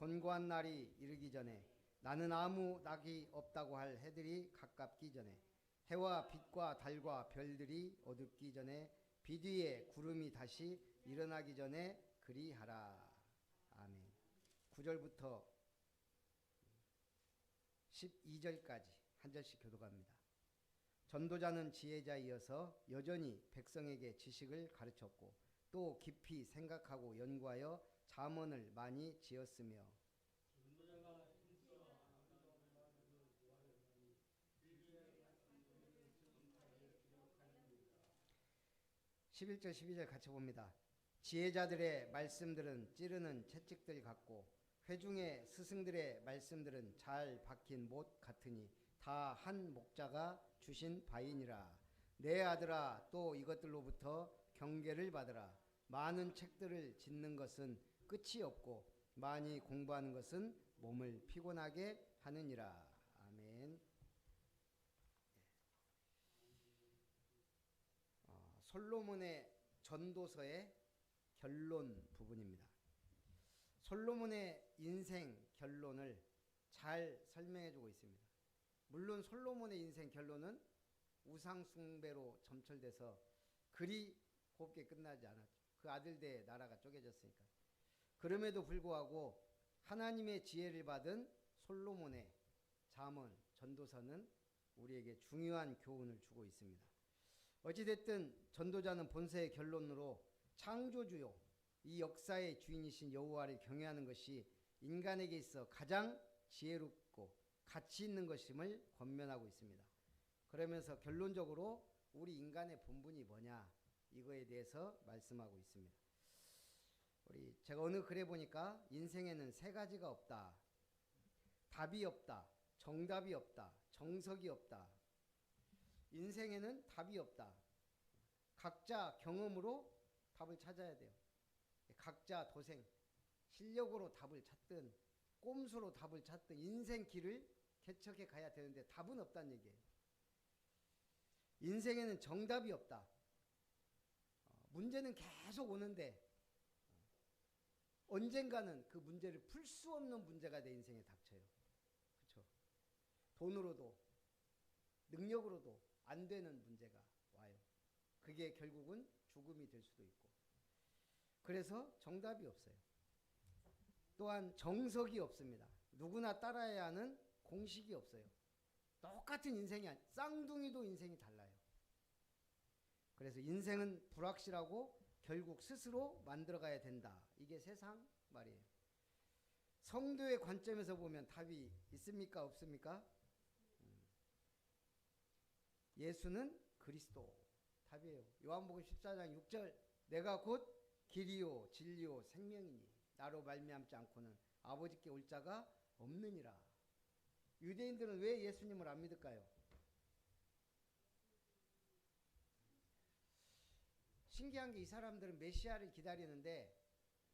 곤고한 날이 이르기 전에 나는 아무 낙이 없다고 할 해들이 가깝기 전에 해와 빛과 달과 별들이 어둡기 전에 빛 위에 구름이 다시 일어나기 전에 그리하라. 아멘. 9절부터 12절까지 한 절씩 교독합니다. 전도자는 지혜자이어서 여전히 백성에게 지식을 가르쳤고 또 깊이 생각하고 연구하여 잠언을 많이 지었으며 11절 12절 같이 봅니다. 지혜자들의 말씀들은 찌르는 채찍들 같고 회중의 스승들의 말씀들은 잘 박힌 못 같으니 다 한 목자가 주신 바이니라. 내 아들아, 또 이것들로부터 경계를 받으라. 많은 책들을 짓는 것은 끝이 없고 많이 공부하는 것은 몸을 피곤하게 하느니라. 아멘. 솔로몬의 전도서의 결론 부분입니다. 솔로몬의 인생 결론을 잘 설명해 주고 있습니다. 물론 솔로몬의 인생 결론은 우상 숭배로 점철돼서 그리 곱게 끝나지 않았죠. 그 아들들의 나라가 쪼개졌으니까. 그럼에도 불구하고 하나님의 지혜를 받은 솔로몬의 잠언 전도서는 우리에게 중요한 교훈을 주고 있습니다. 어찌됐든 전도자는 본서의 결론으로 창조주요 이 역사의 주인이신 여호와를 경외하는 것이 인간에게 있어 가장 지혜롭고 가치 있는 것임을 권면하고 있습니다. 그러면서 결론적으로 우리 인간의 본분이 뭐냐 이거에 대해서 말씀하고 있습니다. 제가 어느 글에 보니까 인생에는 세 가지가 없다. 답이 없다. 정답이 없다. 정석이 없다. 인생에는 답이 없다. 각자 경험으로 답을 찾아야 돼요. 각자 도생, 실력으로 답을 찾든 꼼수로 답을 찾든 인생 길을 개척해 가야 되는데 답은 없다는 얘기예요. 인생에는 정답이 없다. 문제는 계속 오는데 언젠가는 그 문제를 풀 수 없는 문제가 내 인생에 닥쳐요. 그렇죠? 돈으로도 능력으로도 안 되는 문제가 와요. 그게 결국은 죽음이 될 수도 있고. 그래서 정답이 없어요. 또한 정석이 없습니다. 누구나 따라야 하는 공식이 없어요. 똑같은 인생이 아니에요. 쌍둥이도 인생이 달라요. 그래서 인생은 불확실하고 결국 스스로 만들어가야 된다. 이게 세상 말이에요. 성도의 관점에서 보면 답이 있습니까? 없습니까? 예수는 그리스도 답이에요. 요한복음 14장 6절 내가 곧 길이요 진리요 생명이니 나로 말미암지 않고는 아버지께 올 자가 없느니라. 유대인들은 왜 예수님을 안 믿을까요? 신기한 게 이 사람들은 메시아를 기다리는데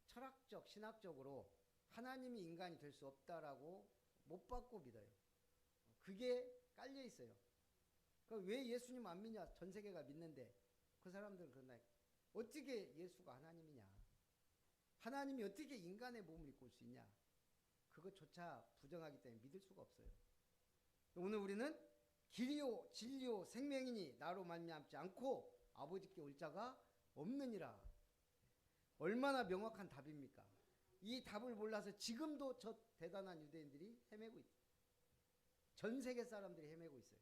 철학적 신학적으로 하나님이 인간이 될 수 없다라고 못 받고 믿어요. 그게 깔려 있어요. 그럼 왜 예수님 안 믿냐? 전 세계가 믿는데 그 사람들은 그런다. 어떻게 예수가 하나님이냐? 하나님이 어떻게 인간의 몸을 입고 올 수 있냐? 그것조차 부정하기 때문에 믿을 수가 없어요. 오늘 우리는 길이요 진리요 생명이니 나로 말미암지 않고 아버지께 올 자가 없느니라. 얼마나 명확한 답입니까? 이 답을 몰라서 지금도 저 대단한 유대인들이 헤매고 있다. 전 세계 사람들이 헤매고 있어요.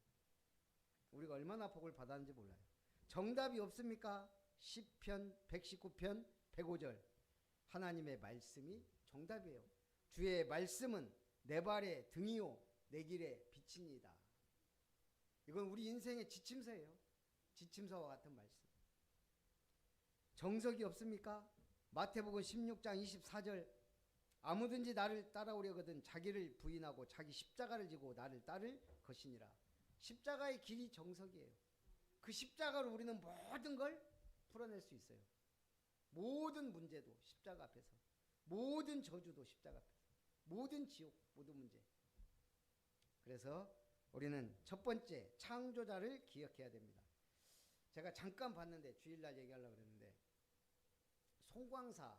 우리가 얼마나 복을 받았는지 몰라요. 정답이 없습니까? 시편 119편 105절 하나님의 말씀이 정답이에요. 주의 말씀은 내 발의 등이요 내 길의 빛이니이다. 이건 우리 인생의 지침서예요. 지침서와 같은 말씀. 정석이 없습니까? 마태복음 16장 24절 아무든지 나를 따라오려거든 자기를 부인하고 자기 십자가를 지고 나를 따를 것이니라. 십자가의 길이 정석이에요. 그 십자가로 우리는 모든 걸 풀어낼 수 있어요. 모든 문제도 십자가 앞에서, 모든 저주도 십자가 앞에서, 모든 지옥, 모든 문제. 그래서 우리는 첫 번째 창조자를 기억해야 됩니다. 제가 잠깐 봤는데 주일날 얘기하려고 그랬는데 송광사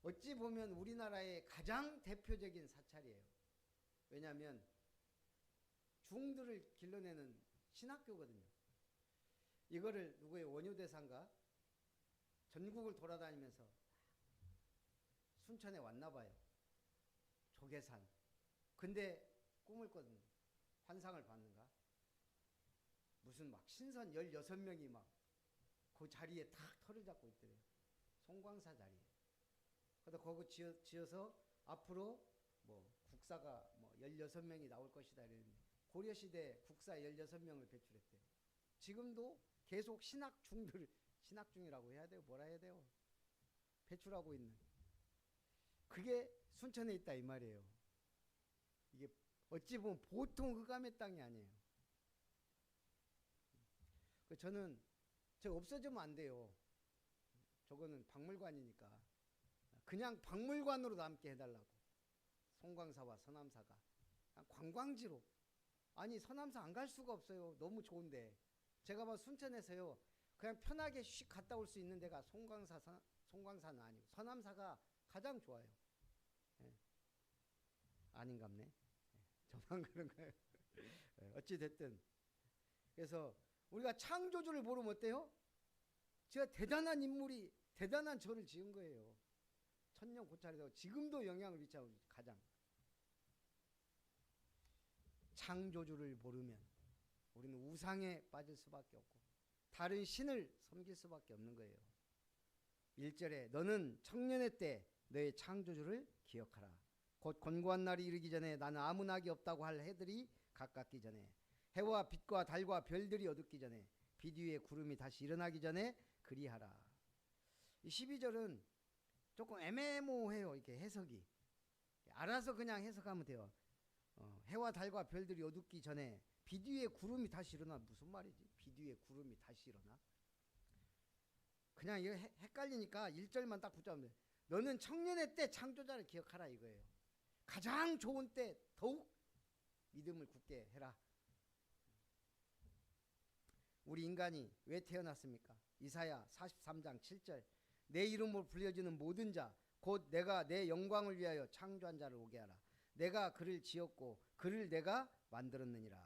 어찌 보면 우리나라의 가장 대표적인 사찰이에요. 왜냐하면 중들을 길러내는 신학교거든요. 이거를 누구의 원효대사인가 전국을 돌아다니면서 순천에 왔나 봐요. 조계산. 근데 꿈을 꿨는 환상을 봤는가? 무슨 막 신선 16명이 막 그 자리에 탁 털을 잡고 있더래요. 송광사 자리에. 그래서 거기 지어서 앞으로 뭐 국사가 뭐 16명이 나올 것이다 이랬는데 고려시대 국사 16명을 배출했대요. 지금도 계속 신학중이라고 해야 돼요? 뭐라 해야 돼요? 배출하고 있는. 그게 순천에 있다 이 말이에요. 이게 어찌 보면 보통 흑암의 땅이 아니에요. 저는 저 없어지면 안 돼요. 저거는 박물관이니까 그냥 박물관으로 남게 해달라고. 송광사와 서남사가 관광지로. 아니 서남사 안 갈 수가 없어요. 너무 좋은데. 제가 봐 순천에서요 그냥 편하게 휙 갔다 올 수 있는 데가 송광사는 아니고 서남사가 가장 좋아요. 네. 아닌갑네. 네. 저만 그런가요? 네. 어찌 됐든 그래서 우리가 창조주를 모르면 어때요? 제가 대단한 인물이 대단한 절을 지은 거예요. 천년 고찰에서 지금도 영향을 미치고 가장. 창조주를 모르면 우리는 우상에 빠질 수밖에 없고 다른 신을 섬길 수밖에 없는 거예요. 1절에 너는 청년의 때 너의 창조주를 기억하라. 곧 곤고한 날이 이르기 전에 나는 아무 낙이 없다고 할 해들이 가깝기 전에 해와 빛과 달과 별들이 어둡기 전에 빛 위에 구름이 다시 일어나기 전에 그리하라. 이 12절은 조금 애매모호해요. 이렇게 해석이. 알아서 그냥 해석하면 돼요. 해와 달과 별들이 어둡기 전에 빛 위에 구름이 다시 일어나. 무슨 말이지? 빛 위에 구름이 다시 일어나? 그냥 이거 헷갈리니까 1절만 딱 붙잡으면 돼. 너는 청년의 때 창조자를 기억하라 이거예요. 가장 좋은 때 더욱 믿음을 굳게 해라. 우리 인간이 왜 태어났습니까? 이사야 43장 7절 내 이름으로 불려지는 모든 자 곧 내가 내 영광을 위하여 창조한 자를 오게 하라. 내가 그를 지었고 그를 내가 만들었느니라.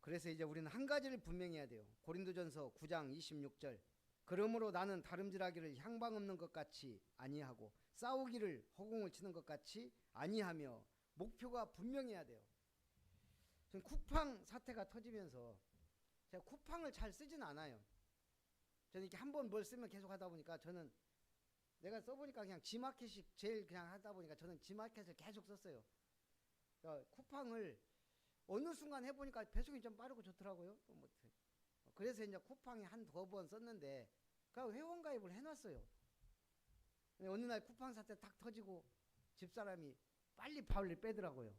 그래서 이제 우리는 한 가지를 분명히 해야 돼요. 고린도전서 9장 26절 그러므로 나는 다름질하기를 향방 없는 것 같이 아니하고 싸우기를 허공을 치는 것 같이 아니하며 목표가 분명해야 돼요. 저는 쿠팡 사태가 터지면서 제가 쿠팡을 잘 쓰진 않아요. 저는 이렇게 한 번 뭘 쓰면 계속 하다 보니까 저는 내가 써보니까 그냥 지마켓이 제일 그냥 하다 보니까 저는 지마켓을 계속 썼어요. 그러니까 쿠팡을 어느 순간 해보니까 배송이 좀 빠르고 좋더라고요. 그래서 이제 쿠팡에 한 두 번 썼는데 그 회원 가입을 해놨어요. 어느 날 쿠팡 사태 딱 터지고 집사람이 빨리 밥을 빼더라고요.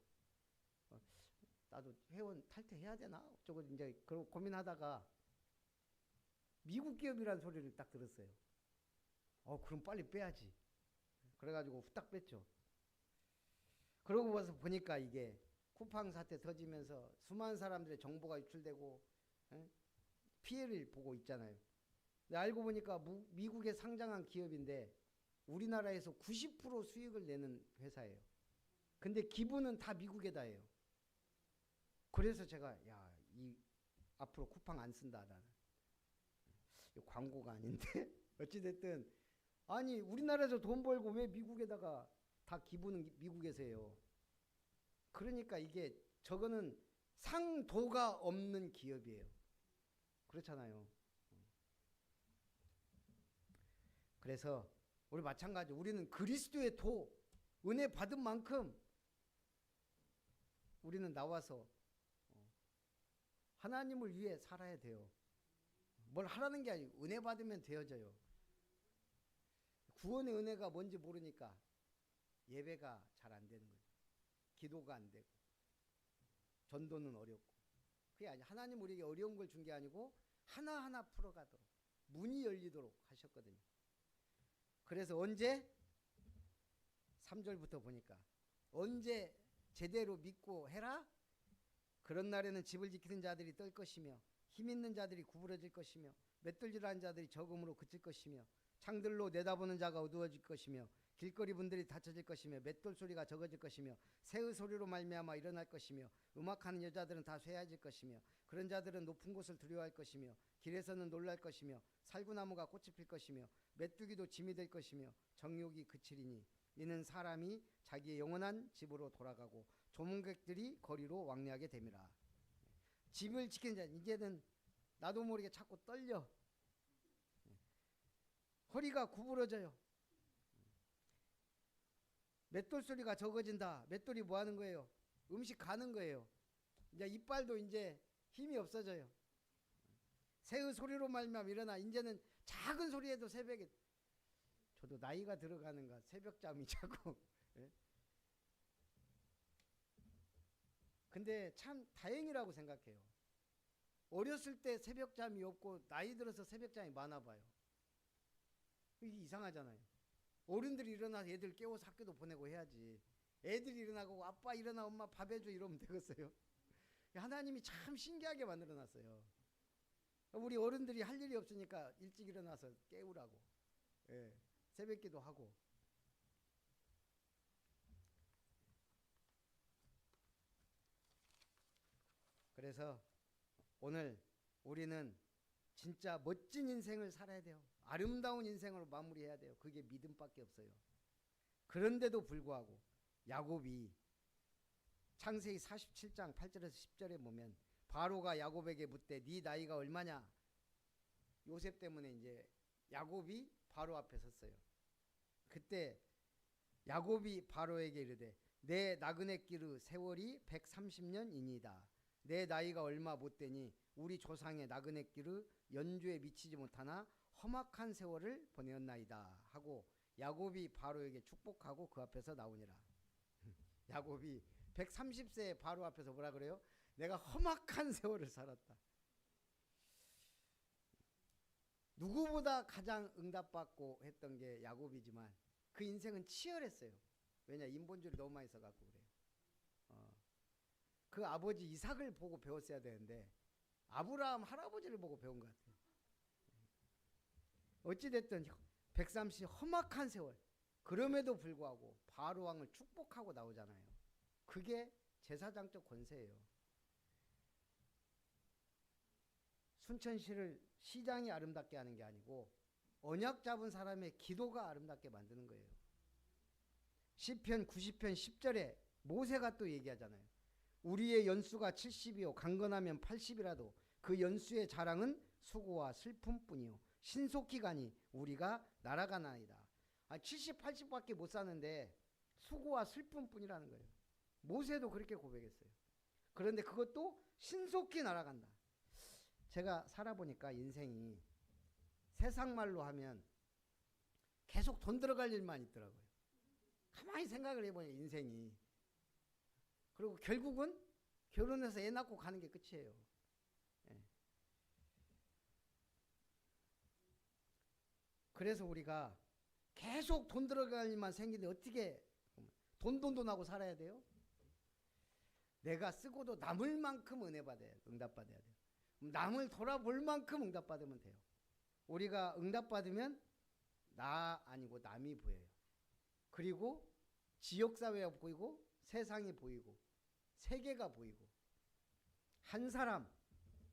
나도 회원 탈퇴해야 되나? 저거 이제 그런 고민하다가 미국 기업이라는 소리를 딱 들었어요. 그럼 빨리 빼야지. 그래가지고 후딱 뺐죠. 그러고 와서 보니까 이게 쿠팡 사태 터지면서 수많은 사람들의 정보가 유출되고 피해를 보고 있잖아요. 근데 알고 보니까 미국에 상장한 기업인데 우리나라에서 90% 수익을 내는 회사예요. 근데 기부는 다 미국에다 해요. 그래서 제가 앞으로 쿠팡 안 쓴다 나는. 광고가 아닌데 어찌됐든 아니 우리나라에서 돈 벌고 왜 미국에다가 다 기부는 미국에서 해요. 그러니까 이게 저거는 상도가 없는 기업이에요. 그렇잖아요. 그래서 우리 마찬가지 우리는 그리스도의 도 은혜 받은 만큼 우리는 나와서 하나님을 위해 살아야 돼요. 뭘 하라는 게 아니고 은혜 받으면 되어져요. 구원의 은혜가 뭔지 모르니까 예배가 잘 안 되는 거예요. 기도가 안 되고 전도는 어렵고. 그게 아니 하나님 우리에게 어려운 걸 준 게 아니고 하나하나 풀어가도록 문이 열리도록 하셨거든요. 그래서 언제 3절부터 보니까 언제 제대로 믿고 해라. 그런 날에는 집을 지키는 자들이 떨 것이며 힘 있는 자들이 구부러질 것이며 맷돌질하는 자들이 적음으로 그칠 것이며 창들로 내다보는 자가 어두워질 것이며 길거리 분들이 닫혀질 것이며 맷돌 소리가 적어질 것이며 새의 소리로 말미암아 일어날 것이며 음악하는 여자들은 다 쇠해질 것이며 그런 자들은 높은 곳을 두려워할 것이며 길에서는 놀랄 것이며 살구나무가 꽃이 필 것이며 메뚜기도 짐이 될 것이며 정욕이 그치리니 이는 사람이 자기의 영원한 집으로 돌아가고 조문객들이 거리로 왕래하게 됨이라. 집을 지키는 자, 이제는 나도 모르게 자꾸 떨려. 허리가 구부러져요. 맷돌 소리가 적어진다. 맷돌이 뭐 하는 거예요? 음식 가는 거예요. 이제 이빨도 이제 힘이 없어져요. 새의 소리로 말미암아 일어나. 이제는 작은 소리에도 새벽에, 저도 나이가 들어가는가 새벽잠이 자꾸. 예? 근데 참 다행이라고 생각해요. 어렸을 때 새벽잠이 없고 나이 들어서 새벽잠이 많아 봐요. 이게 이상하잖아요. 어른들이 일어나서 애들 깨워서 학교도 보내고 해야지. 애들이 일어나고 아빠 일어나 엄마 밥 해줘 이러면 되겠어요? 하나님이 참 신기하게 만들어놨어요. 우리 어른들이 할 일이 없으니까 일찍 일어나서 깨우라고. 예, 새벽기도 하고. 그래서 오늘 우리는 진짜 멋진 인생을 살아야 돼요. 아름다운 인생으로 마무리해야 돼요. 그게 믿음밖에 없어요. 그런데도 불구하고 야곱이 창세기 47장 8절에서 10절에 보면 바로가 야곱에게 묻되 네 나이가 얼마냐? 요셉 때문에 이제 야곱이 바로 앞에 섰어요. 그때 야곱이 바로에게 이르되 내 나그네 길의 세월이 130년이니이다. 내 나이가 얼마 못 되니 우리 조상의 나그네 길의 연주에 미치지 못하나 험악한 세월을 보내었나이다 하고 야곱이 바로에게 축복하고 그 앞에서 나오니라. 야곱이 130세에 바로 앞에서 뭐라 그래요? 내가 험악한 세월을 살았다. 누구보다 가장 응답받고 했던 게 야곱이지만 그 인생은 치열했어요. 왜냐? 인본주의를 너무 많이 써갖고 그래요. 그 아버지 이삭을 보고 배웠어야 되는데 아브라함 할아버지를 보고 배운 것 같아요. 어찌됐든 130 험악한 세월, 그럼에도 불구하고 바로 왕을 축복하고 나오잖아요. 그게 제사장적 권세예요. 순천시를 시장이 아름답게 하는 게 아니고 언약 잡은 사람의 기도가 아름답게 만드는 거예요. 시편 90편 10절에 모세가 또 얘기하잖아요. 우리의 연수가 70이요 강건하면 80이라도 그 연수의 자랑은 수고와 슬픔뿐이요 신속히 가니 우리가 날아가나이다. 70, 80밖에 못 사는데 수고와 슬픔뿐이라는 거예요. 모세도 그렇게 고백했어요. 그런데 그것도 신속히 날아간다. 제가 살아보니까 인생이 세상 말로 하면 계속 돈 들어갈 일만 있더라고요. 가만히 생각을 해보니 인생이. 그리고 결국은 결혼해서 애 낳고 가는 게 끝이에요. 예. 그래서 우리가 계속 돈 들어갈 일만 생기는데 어떻게 돈 하고 살아야 돼요? 내가 쓰고도 남을 만큼 은혜 받아야 돼요. 응답 받아야 돼요. 남을 돌아볼 만큼 응답 받으면 돼요. 우리가 응답 받으면 나 아니고 남이 보여요. 그리고 지역사회가 보이고 세상이 보이고 세계가 보이고 한 사람,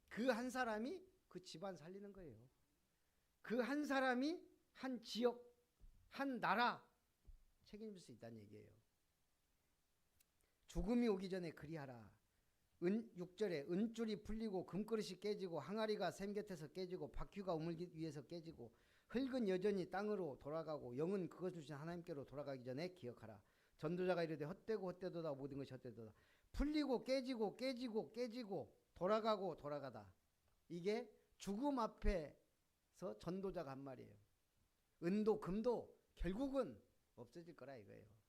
그 한 사람이 그 집안 살리는 거예요. 그 한 사람이 한 지역, 한 나라 책임질 수 있다는 얘기예요. 죽음이 오기 전에 그리하라. 6절에 은줄이 풀리고 금그릇이 깨지고 항아리가 샘 곁에서 깨지고 바퀴가 우물 위에서 깨지고 흙은 여전히 땅으로 돌아가고 영은 그것을 주신 하나님께로 돌아가기 전에 기억하라. 전도자가 이르되 헛되고 헛되도다 모든 것이 헛되도다. 풀리고 깨지고 깨지고 깨지고 돌아가고 돌아가다. 이게 죽음 앞에서 전도자가 한 말이에요. 은도 금도 결국은 없어질 거라 이거예요.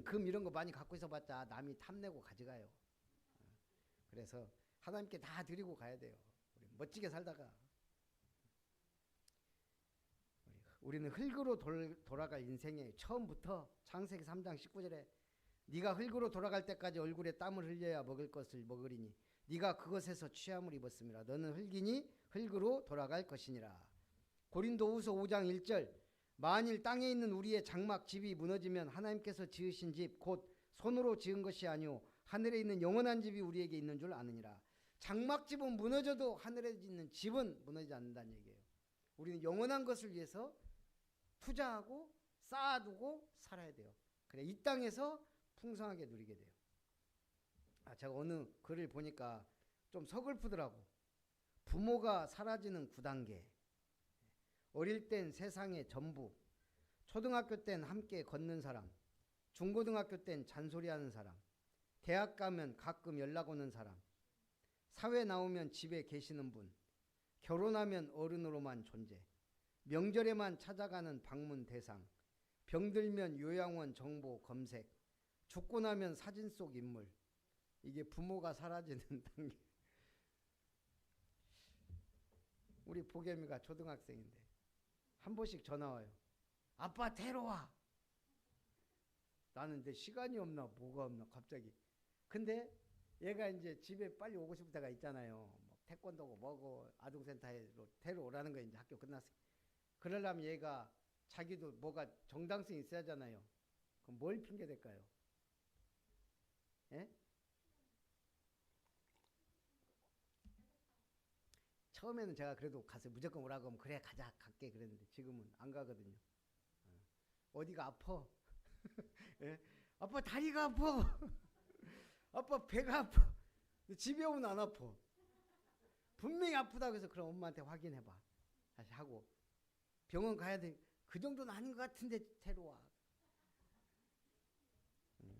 금 이런 거 많이 갖고 있어봤자 남이 탐내고 가져가요. 그래서 하나님께 다 드리고 가야 돼요. 우리 멋지게 살다가 우리는 흙으로 돌아갈 인생에 처음부터 창세기 3장 19절에 네가 흙으로 돌아갈 때까지 얼굴에 땀을 흘려야 먹을 것을 먹으리니 네가 그것에서 취함을 입었음이라. 너는 흙이니 흙으로 돌아갈 것이니라. 고린도후서 5장 1절 만일 땅에 있는 우리의 장막 집이 무너지면 하나님께서 지으신 집 곧 손으로 지은 것이 아니오 하늘에 있는 영원한 집이 우리에게 있는 줄 아느니라. 장막집은 무너져도 하늘에 있는 집은 무너지지 않는다는 얘기예요. 우리는 영원한 것을 위해서 투자하고 쌓아두고 살아야 돼요. 그래 이 땅에서 풍성하게 누리게 돼요. 제가 어느 글을 보니까 좀 서글프더라고. 부모가 사라지는 9단계. 어릴 땐 세상의 전부. 초등학교 땐 함께 걷는 사람. 중고등학교 땐 잔소리하는 사람. 대학 가면 가끔 연락 오는 사람. 사회 나오면 집에 계시는 분. 결혼하면 어른으로만 존재. 명절에만 찾아가는 방문 대상. 병들면 요양원 정보 검색. 죽고 나면 사진 속 인물. 이게 부모가 사라지는 단계. 우리 보겸이가 초등학생인데 한 번씩 전화 와요. 아빠 데려와. 나는 내 시간이 없나 뭐가 없나 갑자기. 근데 얘가 이제 집에 빨리 오고 싶을 때가 있잖아요. 뭐 태권도고 뭐고 아동센터로 데려오라는 거예요. 이제 학교 끝났어. 그러려면 얘가 자기도 뭐가 정당성이 있어야 하잖아요. 그럼 뭘 핑계 댈까요? 예? 처음에는 제가 그래도 가서 무조건 오라고 하면 그래 가자 갈게 그랬는데 지금은 안 가거든요. 어디가 아파? 예? 아빠 다리가 아파. 아빠 배가 아파. 집에 오면 안 아파. 분명히 아프다고 해서 그럼 엄마한테 확인해봐. 다시 하고 병원 가야 돼. 그 정도는 아닌 것 같은데 데려와.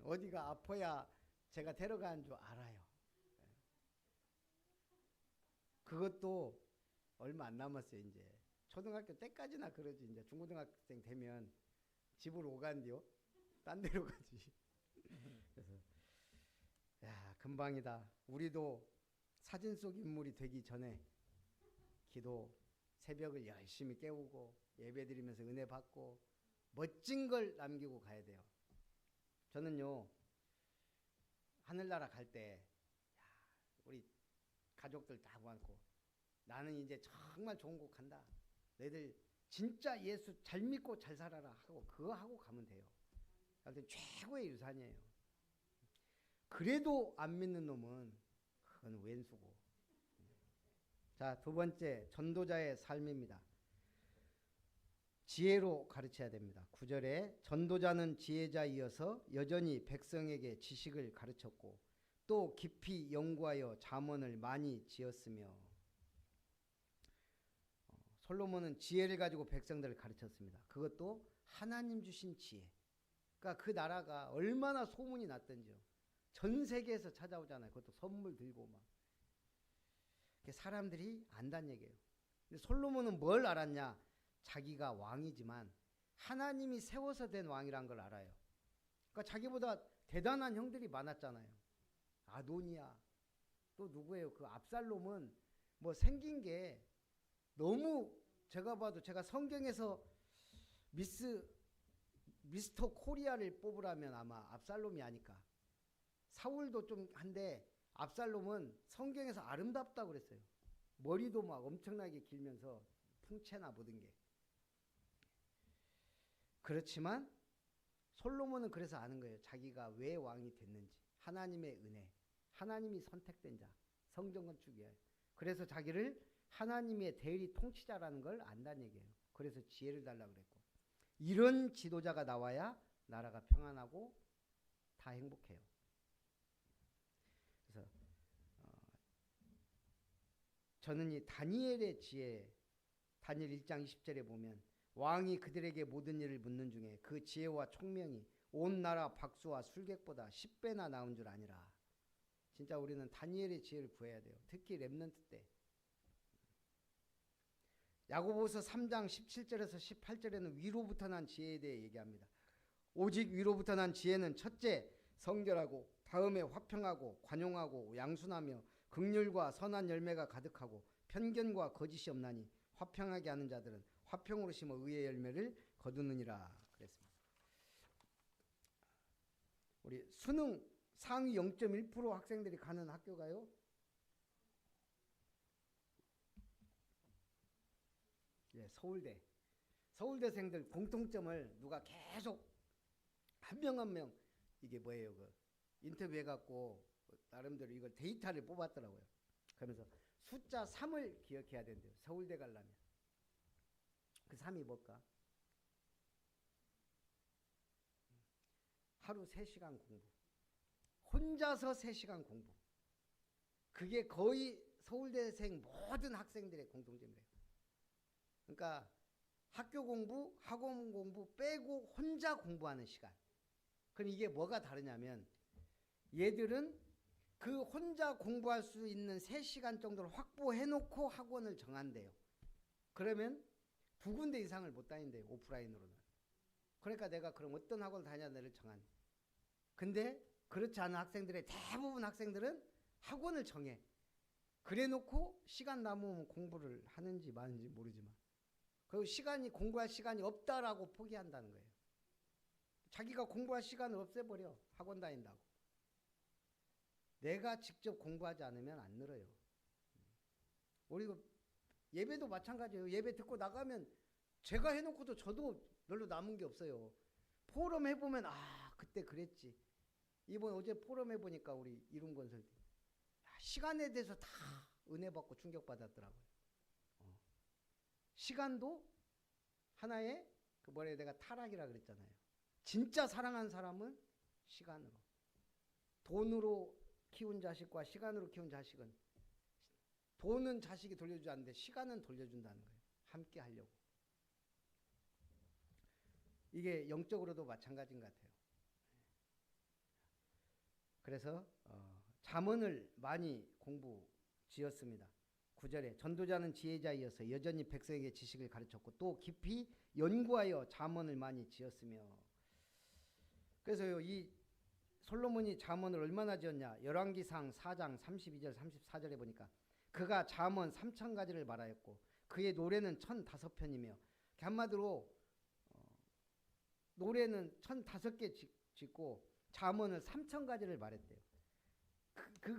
어디가 아파야 제가 데려가는 줄 알아요. 그것도 얼마 안 남았어요. 이제 초등학교 때까지나 그러지. 이제 중고등학생 되면 집으로 오간디요. 딴 데로 가지. 그래서 야 금방이다. 우리도 사진 속 인물이 되기 전에 기도 새벽을 열심히 깨우고 예배드리면서 은혜 받고 멋진 걸 남기고 가야 돼요. 저는요 하늘나라 갈 때 우리 가족들 다 모아놓고 나는 이제 정말 좋은 곳 간다. 너희들 진짜 예수 잘 믿고 잘 살아라 하고 그거 하고 가면 돼요. 하여튼 최고의 유산이에요. 그래도 안 믿는 놈은 그건 왼수고. 자, 두 번째 전도자의 삶입니다. 지혜로 가르쳐야 됩니다. 9절에 전도자는 지혜자이어서 여전히 백성에게 지식을 가르쳤고 또 깊이 연구하여 잠언을 많이 지었으며. 솔로몬은 지혜를 가지고 백성들을 가르쳤습니다. 그것도 하나님 주신 지혜. 그러니까 그 나라가 얼마나 소문이 났던지요. 전 세계에서 찾아오잖아요. 그것도 선물 들고 막. 사람들이 안다는 얘기예요. 근데 솔로몬은 뭘 알았냐? 자기가 왕이지만 하나님이 세워서 된 왕이란 걸 알아요. 그러니까 자기보다 대단한 형들이 많았잖아요. 아도니아 또 누구예요? 그 압살롬은 뭐 생긴 게 너무 제가 봐도 제가 성경에서 미스터 코리아를 뽑으라면 아마 압살롬이 아닐까. 사울도 좀 한데 압살롬은 성경에서 아름답다고 그랬어요. 머리도 막 엄청나게 길면서 풍채나 모든 게. 그렇지만 솔로몬은 그래서 아는 거예요. 자기가 왜 왕이 됐는지. 하나님의 은혜, 하나님이 선택된 자, 성전 건축 위하여. 그래서 자기를 하나님의 대리 통치자라는 걸 안다는 얘기예요. 그래서 지혜를 달라고 그랬고. 이런 지도자가 나와야 나라가 평안하고 다 행복해요. 그래서 저는 이 다니엘의 지혜, 다니엘 1장 20절에 보면 왕이 그들에게 모든 일을 묻는 중에 그 지혜와 총명이 온 나라 박수와 술객보다 10배나 나온 줄 아니라. 진짜 우리는 다니엘의 지혜를 구해야 돼요. 특히 렘넌트 때. 야고보서 3장 17절에서 18절에는 위로부터 난 지혜에 대해 얘기합니다. 오직 위로부터 난 지혜는 첫째 성결하고 다음에 화평하고 관용하고 양순하며 긍휼과 선한 열매가 가득하고 편견과 거짓이 없나니 화평하게 하는 자들은 화평으로 심어 의의 열매를 거두느니라 그랬습니다. 우리 수능 상위 0.1% 학생들이 가는 학교가요. 예, 서울대생들 공통점을 누가 계속 한 명 한 명 이게 뭐예요? 그 인터뷰해갖고 나름대로 이걸 데이터를 뽑았더라고요. 그러면서 숫자 3을 기억해야 된대요. 서울대 가려면. 그 3이 뭘까? 하루 3시간 공부. 혼자서 3시간 공부. 그게 거의 서울대생 모든 학생들의 공통점이래요. 그러니까 학교 공부, 학원 공부 빼고 혼자 공부하는 시간. 그럼 이게 뭐가 다르냐면 얘들은 그 혼자 공부할 수 있는 3시간 정도를 확보해놓고 학원을 정한대요. 그러면 2군데 이상을 못 다닌대요. 오프라인으로는. 그러니까 내가 그럼 어떤 학원을 다녀야를 정한. 근데 그렇지 않은 학생들의 대부분 학생들은 학원을 정해. 그래놓고 시간 남으면 공부를 하는지 마는지 모르지만 그 시간이 공부할 시간이 없다라고 포기한다는 거예요. 자기가 공부할 시간을 없애버려. 학원 다닌다고. 내가 직접 공부하지 않으면 안 늘어요. 우리 예배도 마찬가지예요. 예배 듣고 나가면 제가 해놓고도 저도 별로 남은 게 없어요. 포럼 해보면 그때 그랬지. 이번 어제 포럼 해보니까 우리 이룬건설 시간에 대해서 다 은혜 받고 충격받았더라고요. 시간도 하나의 내가 타락이라 그랬잖아요. 진짜 사랑한 사람은 시간으로. 돈으로 키운 자식과 시간으로 키운 자식은 돈은 자식이 돌려주지 않는데 시간은 돌려준다는 거예요. 함께 하려고. 이게 영적으로도 마찬가지인 것 같아요. 그래서 잠언을 많이 공부 지었습니다. 9절에 전도자는 지혜자이어서 여전히 백성에게 지식을 가르쳤고 또 깊이 연구하여 잠언을 많이 지었으며. 그래서요, 이 솔로몬이 잠언을 얼마나 지었냐? 열왕기상 4장 32절 34절에 보니까 그가 잠언 3,000가지를 말하였고 그의 노래는 1,005편이며 한마디로 노래는 1,005개 짓고 잠언을 3,000가지를 말했대요.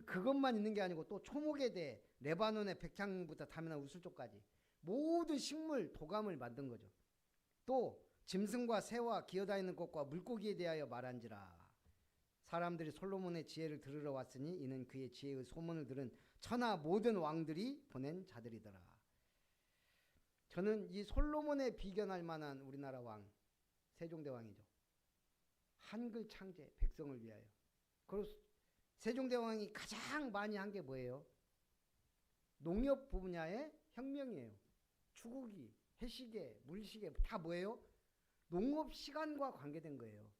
그것만 있는 게 아니고 또 초목에 대해 레바논의 백향부터 다미나 우슬초까지 모든 식물 도감을 만든 거죠. 또 짐승과 새와 기어다니는 것과 물고기에 대하여 말한지라. 사람들이 솔로몬의 지혜를 들으러 왔으니 이는 그의 지혜의 소문을 들은 천하 모든 왕들이 보낸 자들이더라. 저는 이 솔로몬에 비견할 만한 우리나라 왕 세종대왕이죠. 한글 창제 백성을 위하여. 그리고 세종대왕이 가장 많이 한 게 뭐예요? 농업 분야의 혁명이에요. 추구기, 해시계, 물시계 다 뭐예요? 농업 시간과 관계된 거예요.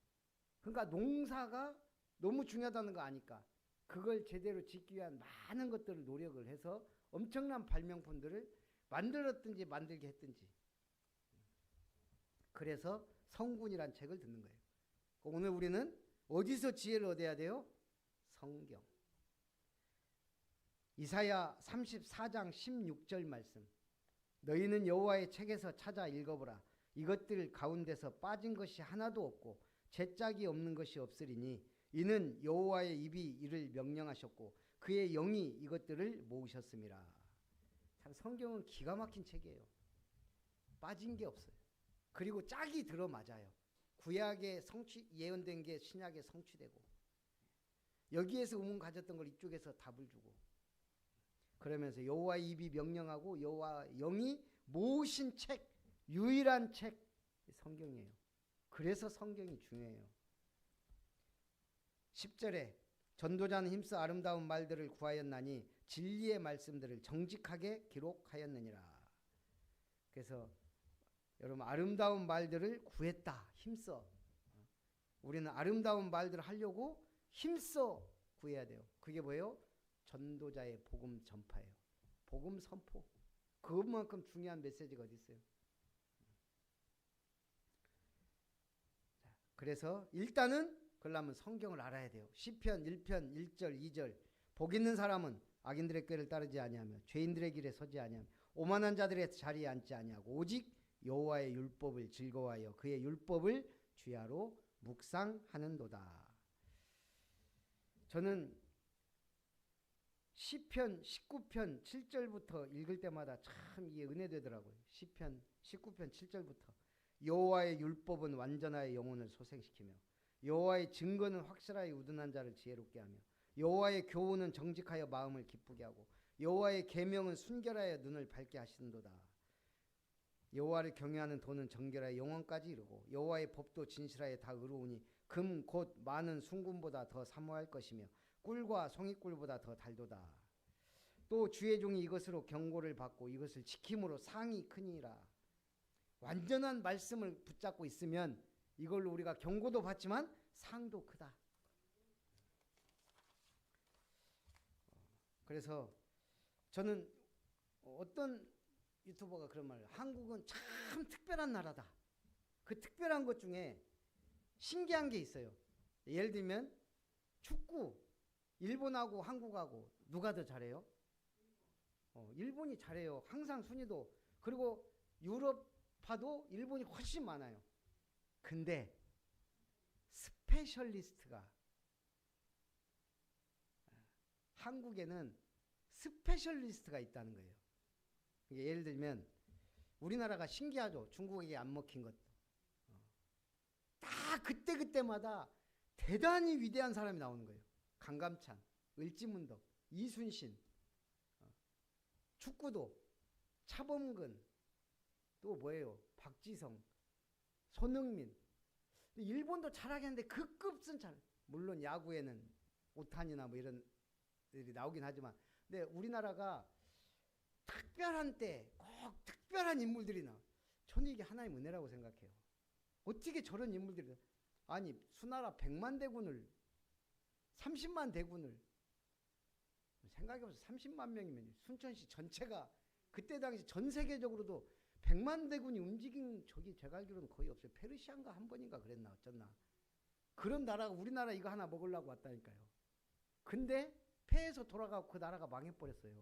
그러니까 농사가 너무 중요하다는 거 아니까 그걸 제대로 짓기 위한 많은 것들을 노력을 해서 엄청난 발명품들을 만들었든지 만들게 했든지. 그래서 성군이란 책을 듣는 거예요. 오늘 우리는 어디서 지혜를 얻어야 돼요? 성경. 이사야 34장 16절 말씀. 너희는 여호와의 책에서 찾아 읽어보라. 이것들 가운데서 빠진 것이 하나도 없고 죄짝이 없는 것이 없으리니 이는 여호와의 입이 이를 명령하셨고 그의 영이 이것들을 모으셨음이라. 참 성경은 기가 막힌 책이에요. 빠진 게 없어요. 그리고 짝이 들어맞아요. 구약에 예언된 게 신약에 성취되고 여기에서 의문 가졌던 걸 이쪽에서 답을 주고 그러면서 여호와의 입이 명령하고 여호와 영이 모으신 책, 유일한 책 성경이에요. 그래서 성경이 중요해요. 10절에 전도자는 힘써 아름다운 말들을 구하였나니 진리의 말씀들을 정직하게 기록하였느니라. 그래서 여러분 아름다운 말들을 구했다. 힘써. 우리는 아름다운 말들을 하려고 힘써 구해야 돼요. 그게 뭐예요? 전도자의 복음 전파예요. 복음 선포. 그것만큼 중요한 메시지가 어디 있어요? 그래서 일단은 그러려면 성경을 알아야 돼요. 시편 1편 1절 2절 복 있는 사람은 악인들의 꾀를 따르지 아니하며 죄인들의 길에 서지 아니하며 오만한 자들의 자리에 앉지 아니하고 오직 여호와의 율법을 즐거워하여 그의 율법을 주야로 묵상하는도다. 저는 시편 19편 7절부터 읽을 때마다 참 이게 은혜되더라고요. 시편 19편 7절부터 여호와의 율법은 완전하여 영혼을 소생시키며 여호와의 증거는 확실하여 우둔한 자를 지혜롭게 하며 여호와의 교훈은 정직하여 마음을 기쁘게 하고 여호와의 계명은 순결하여 눈을 밝게 하시는도다. 여호와를 경외하는 도는 정결하여 영원까지 이르고 여호와의 법도 진실하여 다 의로우니 금 곧 많은 순금보다 더 사모할 것이며 꿀과 송이꿀보다 더 달도다. 또 주의 종이 이것으로 경고를 받고 이것을 지킴으로 상이 크니라. 완전한 말씀을 붙잡고 있으면 이걸로 우리가 경고도 받지만 상도 크다. 그래서 저는 어떤 유튜버가 그런 말을 해요. 한국은 참 특별한 나라다. 그 특별한 것 중에 신기한 게 있어요. 예를 들면 축구 일본하고 한국하고 누가 더 잘해요? 일본이 잘해요. 항상 순위도. 그리고 유럽파도 일본이 훨씬 많아요. 근데 스페셜리스트가 한국에는 스페셜리스트가 있다는 거예요. 예를 들면 우리나라가 신기하죠. 중국에게 안 먹힌 것도. 다 그때그때마다 대단히 위대한 사람이 나오는 거예요. 강감찬, 을지문덕, 이순신, 축구도 차범근, 또 뭐예요? 박지성, 손흥민. 일본도 잘하겠는데 그 급은 잘. 물론 야구에는 오타니나 뭐 이런 들이 나오긴 하지만, 근데 우리나라가 특별한 때 꼭 특별한 인물들이 나와. 저는 이게 하나의 은혜라고 생각해요. 어떻게 저런 인물들이, 아니 수나라 100만 대군을 30만 대군을 생각해보세요. 30만 명이면 순천시 전체가 그때 당시 전 세계적으로도 100만 대군이 움직인 적이 제가 알기로는 거의 없어요. 페르시아인가 한 번인가 그랬나 어쩌나. 그런 나라가 우리나라 이거 하나 먹으려고 왔다니까요. 근데 패해서 돌아가고 그 나라가 망해버렸어요.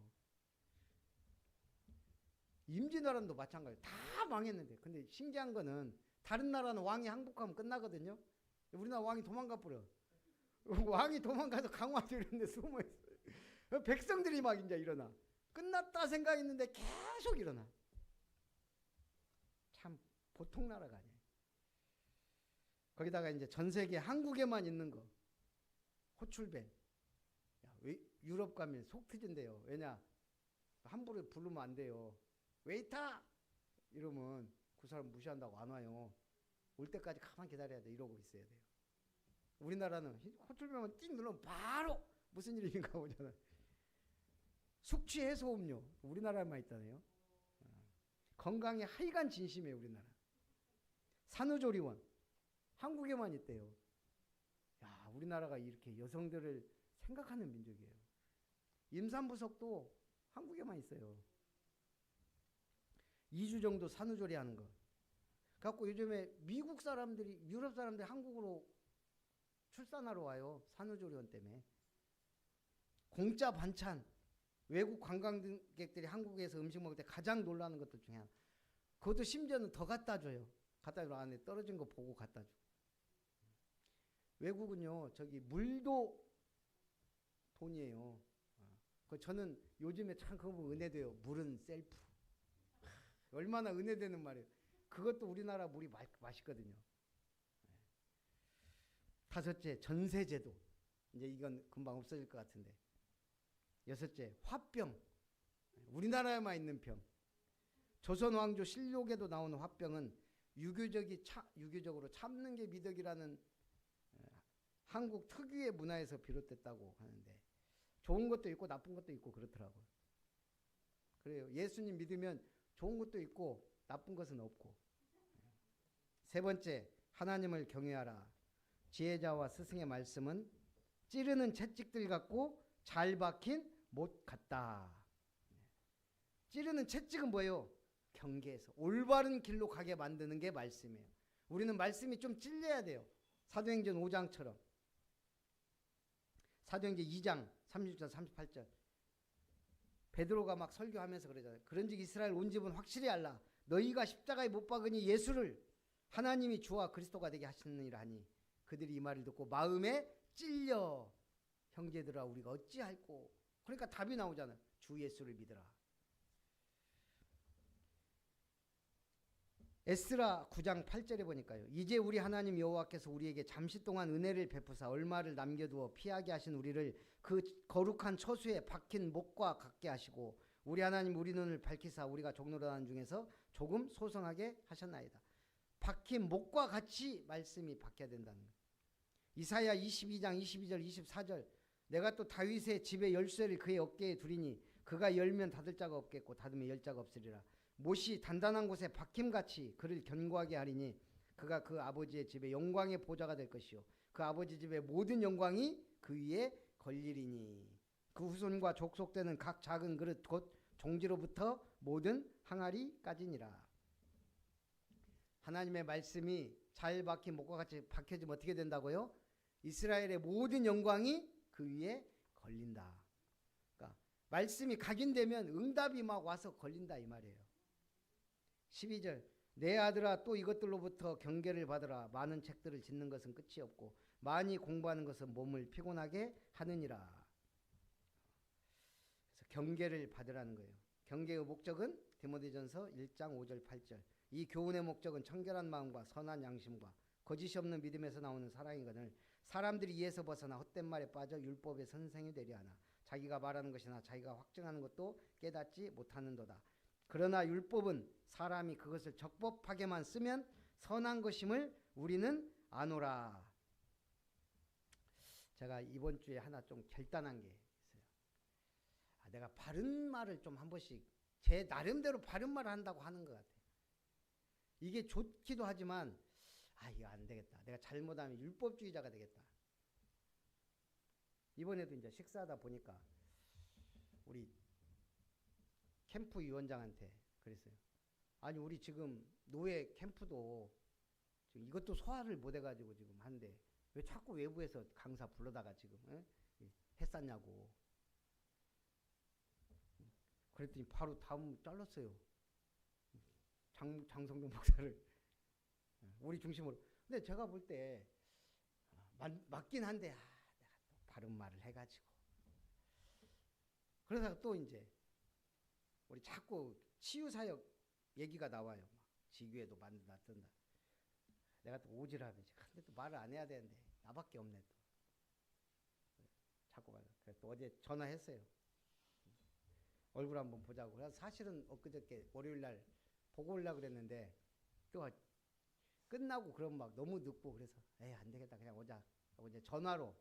임진왜란도 마찬가지예요. 다 망했는데. 근데 신기한 거는 다른 나라는 왕이 항복하면 끝나거든요. 우리나라 왕이 도망가 버려. 왕이 도망가서 강화도 이런 데 숨어있어요. 백성들이 막 이제 일어나. 끝났다 생각했는데 계속 일어나. 참 보통 나라가 아니에요. 거기다가 이제 전 세계 한국에만 있는 거. 호출벨. 유럽 가면 속 터진대요. 왜냐? 함부로 부르면 안 돼요. 웨이터! 이러면 그 사람 무시한다고 안 와요. 올 때까지 가만 기다려야 돼. 이러고 있어야 돼요. 우리나라는 호출벨만 띵 누르면 바로 무슨 일인가 오잖아요. 숙취 해소 음료. 우리나라에만 있다네요. 건강에 하여간 진심이에요. 우리나라. 산후조리원. 한국에만 있대요. 야, 우리나라가 이렇게 여성들을 생각하는 민족이에요. 임산부석도 한국에만 있어요. 2주 정도 산후조리 하는 거. 갖고 요즘에 미국 사람들이, 유럽 사람들이 한국으로 출산하러 와요. 산후조리원 때문에. 공짜 반찬. 외국 관광객들이 한국에서 음식 먹을 때 가장 놀라는 것들 중에 하나. 그것도 심지어는 더 갖다 줘요. 갖다 줘. 안에 떨어진 거 보고 갖다 줘. 외국은요, 저기 물도 돈이에요. 저는 요즘에 참 그거 보면 은혜돼요. 물은 셀프. 얼마나 은혜되는 말이에요. 그것도 우리나라 물이 맛있거든요. 다섯째, 전세제도. 이제 이건 금방 없어질 것 같은데. 여섯째, 화병. 우리나라에만 있는 병. 조선 왕조 실록에도 나오는 화병은 유교적으로 참는 게 미덕이라는 한국 특유의 문화에서 비롯됐다고 하는데, 좋은 것도 있고 나쁜 것도 있고 그렇더라고요. 그래요. 예수님 믿으면 좋은 것도 있고 나쁜 것은 없고. 세 번째, 하나님을 경외하라. 지혜자와 스승의 말씀은 찌르는 채찍들 같고 잘 박힌 못 같다. 찌르는 채찍은 뭐예요? 경계에서 올바른 길로 가게 만드는 게 말씀이에요. 우리는 말씀이 좀 찔려야 돼요. 사도행전 5장처럼. 사도행전 2장 36절 38절. 베드로가 막 설교하면서 그러잖아요. 그런즉 이스라엘 온 집은 확실히 알라. 너희가 십자가에 못 박으니 예수를 하나님이 주와 그리스도가 되게 하시느니라 하니 그들이 이 말을 듣고 마음에 찔려 형제들아 우리가 어찌할꼬. 그러니까 답이 나오잖아요. 주 예수를 믿으라. 에스라 9장 8절에 보니까요. 이제 우리 하나님 여호와께서 우리에게 잠시 동안 은혜를 베푸사 얼마를 남겨두어 피하게 하신 우리를 그 거룩한 처수에 박힌 목과 같게 하시고 우리 하나님 우리 눈을 밝히사 우리가 종노릇하는 중에서 조금 소성하게 하셨나이다. 박힌 목과 같이 말씀이 박혀야 된다는 거예요. 이사야 22장 22절 24절 내가 또 다윗의 집의 열쇠를 그의 어깨에 두리니 그가 열면 닫을 자가 없겠고 닫으면 열 자가 없으리라. 못이 단단한 곳에 박힘같이 그를 견고하게 하리니 그가 그 아버지의 집에 영광의 보좌가 될 것이요 그 아버지 집의 모든 영광이 그 위에 걸리리니 그 후손과 족속되는 각 작은 그릇 곧 종지로부터 모든 항아리까지니라. 하나님의 말씀이 잘 박힌 목과 같이 박혀지면 어떻게 된다고요? 이스라엘의 모든 영광이 그 위에 걸린다. 그러니까 말씀이 각인되면 응답이 막 와서 걸린다 이 말이에요. 12절 내 아들아 또 이것들로부터 경계를 받으라. 많은 책들을 짓는 것은 끝이 없고 많이 공부하는 것은 몸을 피곤하게 하느니라. 그래서 경계를 받으라는 거예요. 경계의 목적은 디모데전서 1장 5절 8절 이 교훈의 목적은 청결한 마음과 선한 양심과 거짓이 없는 믿음에서 나오는 사랑이거늘 사람들이 이에서 벗어나 헛된 말에 빠져 율법의 선생이 되려 하나 자기가 말하는 것이나 자기가 확증하는 것도 깨닫지 못하는도다. 그러나 율법은 사람이 그것을 적법하게만 쓰면 선한 것임을 우리는 아노라. 제가 이번 주에 하나 좀 결단한 게 있어요. 내가 바른 말을 좀 한 번씩 제 나름대로 바른 말을 한다고 하는 것 같아요. 이게 좋기도 하지만 이거 안 되겠다. 내가 잘못하면 율법주의자가 되겠다. 이번에도 이제 식사하다 보니까 우리 캠프 위원장한테 그랬어요. 아니 우리 지금 노예 캠프도 지금 이것도 소화를 못 해가지고 지금 한데 왜 자꾸 외부에서 강사 불러다가 지금 했었냐고. 그랬더니 바로 다음 잘랐어요. 장성동 목사를 우리 중심으로. 근데 제가 볼 때 맞긴 한데 내가 또 바른 말을 해가지고 그러다가 또 이제 우리 자꾸 치유사역 얘기가 나와요. 막 지교회도 만든다 뜬다. 내가 또 오지랖이지. 근데 또 말을 안 해야 되는데 나밖에 없네 또. 자꾸 말해. 그래서 또 어제 전화했어요. 얼굴 한번 보자고. 그래서 사실은 엊그저께 월요일날 보고 오려고 그랬는데 또 끝나고 그럼 막 너무 늦고 그래서 에이 안 되겠다 그냥 오자 하고 이제 전화로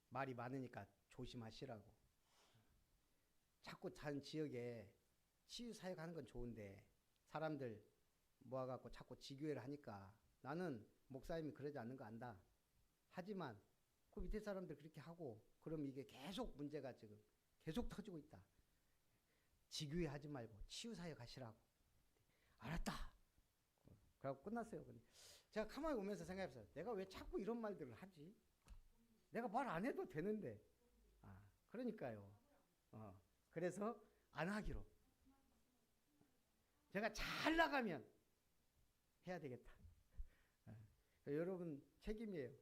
말이 많으니까 조심하시라고. 자꾸 다른 지역에 치유 사역하는 건 좋은데 사람들 모아갖고 자꾸 지교회를 하니까 나는 목사님이 그러지 않는 거 안다. 하지만 그 밑에 사람들 그렇게 하고 그럼 이게 계속 문제가 지금 계속 터지고 있다. 지교회 하지 말고 치유 사역 하시라고. 알았다. 그래갖고 끝났어요. 근데 제가 가만히 보면서 생각해봤어요. 내가 왜 자꾸 이런 말들을 하지? 내가 말 안 해도 되는데. 그러니까요. 그래서 안 하기로. 제가 잘 나가면 해야 되겠다. 여러분 책임이에요.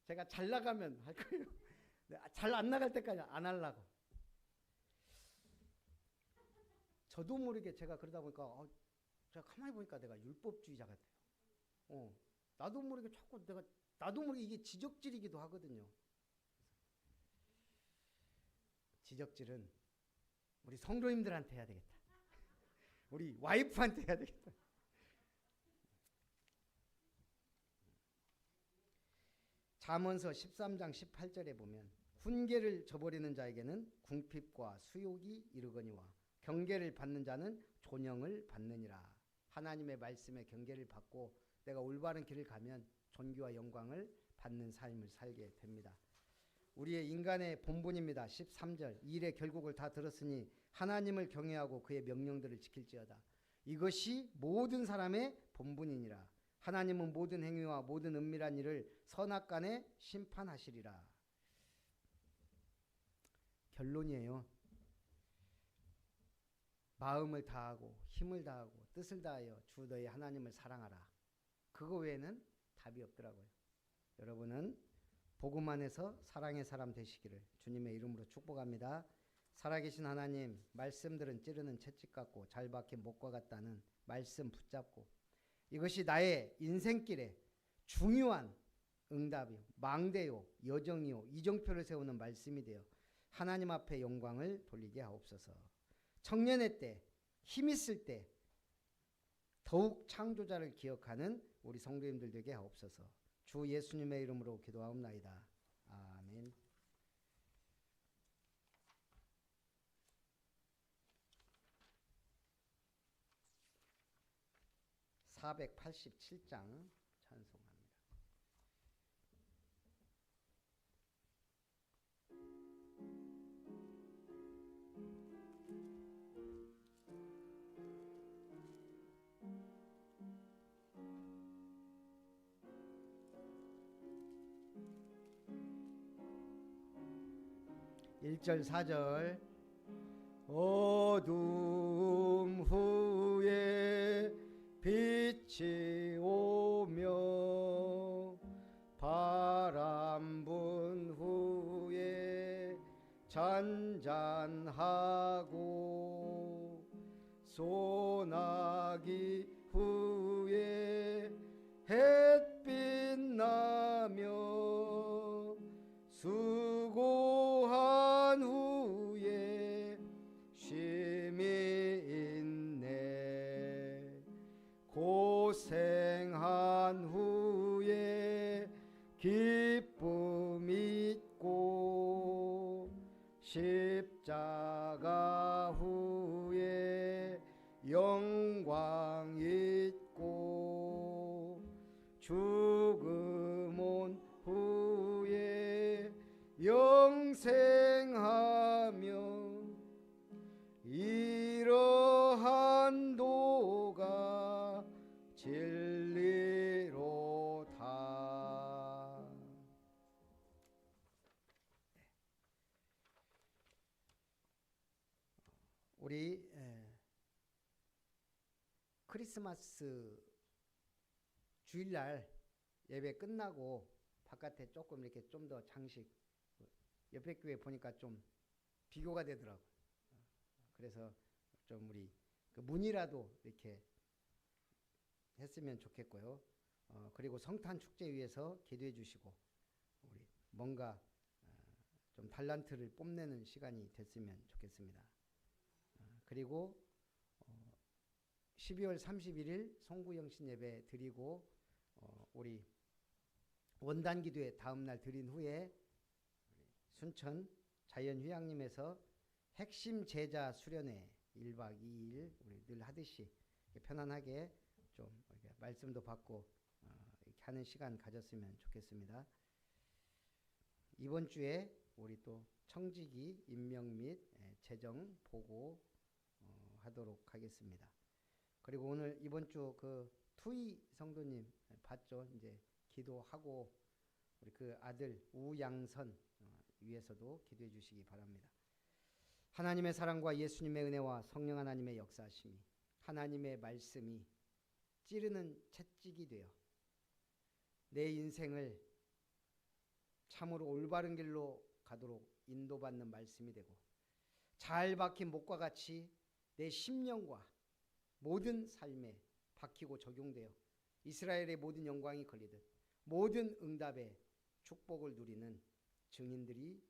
제가 잘 나가면 할 거예요. 잘 안 나갈 때까지 안 하려고. 저도 모르게 제가 그러다 보니까 제가 가만히 보니까 내가 율법주의자가 돼요. 나도 모르게 자꾸 나도 모르게 이게 지적질이기도 하거든요. 지적질은 우리 성도님들한테 해야 되겠다. 우리 와이프한테 해야 되겠다. 잠언서 13장 18절에 보면 훈계를 저버리는 자에게는 궁핍과 수욕이 이르거니와 경계를 받는 자는 존영을 받느니라. 하나님의 말씀에 경계를 받고 내가 올바른 길을 가면 존귀와 영광을 받는 삶을 살게 됩니다. 우리의 인간의 본분입니다. 13절 일의 결국을 다 들었으니 하나님을 경외하고 그의 명령들을 지킬지어다. 이것이 모든 사람의 본분이니라. 하나님은 모든 행위와 모든 은밀한 일을 선악간에 심판하시리라. 결론이에요. 마음을 다하고 힘을 다하고 뜻을 다하여 주 너의 하나님을 사랑하라. 그거 외에는 답이 없더라고요. 여러분은 복음 안에서 사랑의 사람 되시기를 주님의 이름으로 축복합니다. 살아계신 하나님, 말씀들은 찌르는 채찍 같고 잘 박힌 목과 같다는 말씀 붙잡고 이것이 나의 인생길에 중요한 응답이요, 망대요, 여정이요, 이정표를 세우는 말씀이 되어 하나님 앞에 영광을 돌리게 하옵소서. 청년의 때, 힘 있을 때 더욱 창조자를 기억하는 우리 성도님들 되게 하옵소서. 주 예수님의 이름으로 기도하옵나이다. 아멘. (487장) 찬송합니다. (1절) (4절) 어둠 후에 빛이 오며 바람 분 후에 잔잔하고 소나기 후에 햇빛 나며 수고한 후에 쉼이 있네. 고생한 후에 기쁨 있고 십자가 후에 영광 있고 죽음 온 후에 영생하며 이러한 도가 진리로다. 우리 크리스마스 주일날 예배 끝나고 바깥에 조금 이렇게 좀 더 장식, 옆에 교회 보니까 좀 비교가 되더라고요. 그래서 좀 우리 그 문이라도 이렇게 했으면 좋겠고요. 그리고 성탄 축제 위해서 기도해 주시고 우리 뭔가 좀 달란트를 뽐내는 시간이 됐으면 좋겠습니다. 그리고 12월 31일 송구영신 예배 드리고 우리 원단 기도회 다음날 드린 후에 순천 자연휴양림에서 핵심 제자 수련회 1박 2일 우리 늘 하듯이 편안하게 좀 이렇게 말씀도 받고 이렇게 하는 시간 가졌으면 좋겠습니다. 이번 주에 우리 또 청지기 임명 및 재정 보고 하도록 하겠습니다. 그리고 오늘 이번 주 그 투이 성도님 봤죠? 이제 기도하고 우리 그 아들 우양선 위해서도 기도해 주시기 바랍니다. 하나님의 사랑과 예수님의 은혜와 성령 하나님의 역사하심이 하나님의 말씀이 찌르는 채찍이 되어 내 인생을 참으로 올바른 길로 가도록 인도받는 말씀이 되고 잘 박힌 목과 같이 내 심령과 모든 삶에 박히고 적용되어 이스라엘의 모든 영광이 걸리듯 모든 응답에 축복을 누리는 증인들이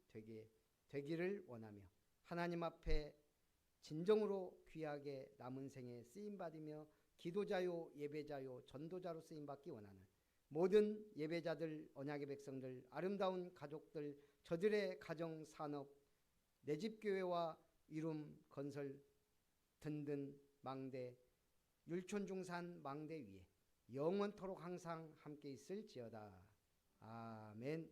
되기를 원하며 하나님 앞에 진정으로 귀하게 남은 생에 쓰임받으며 기도자요 예배자요 전도자로 쓰임받기 원하는 모든 예배자들, 언약의 백성들, 아름다운 가족들, 저들의 가정, 산업, 내 집 교회와 이룸 건설 든든 망대, 율촌중산 망대 위에 영원토록 항상 함께 있을지어다. 아멘.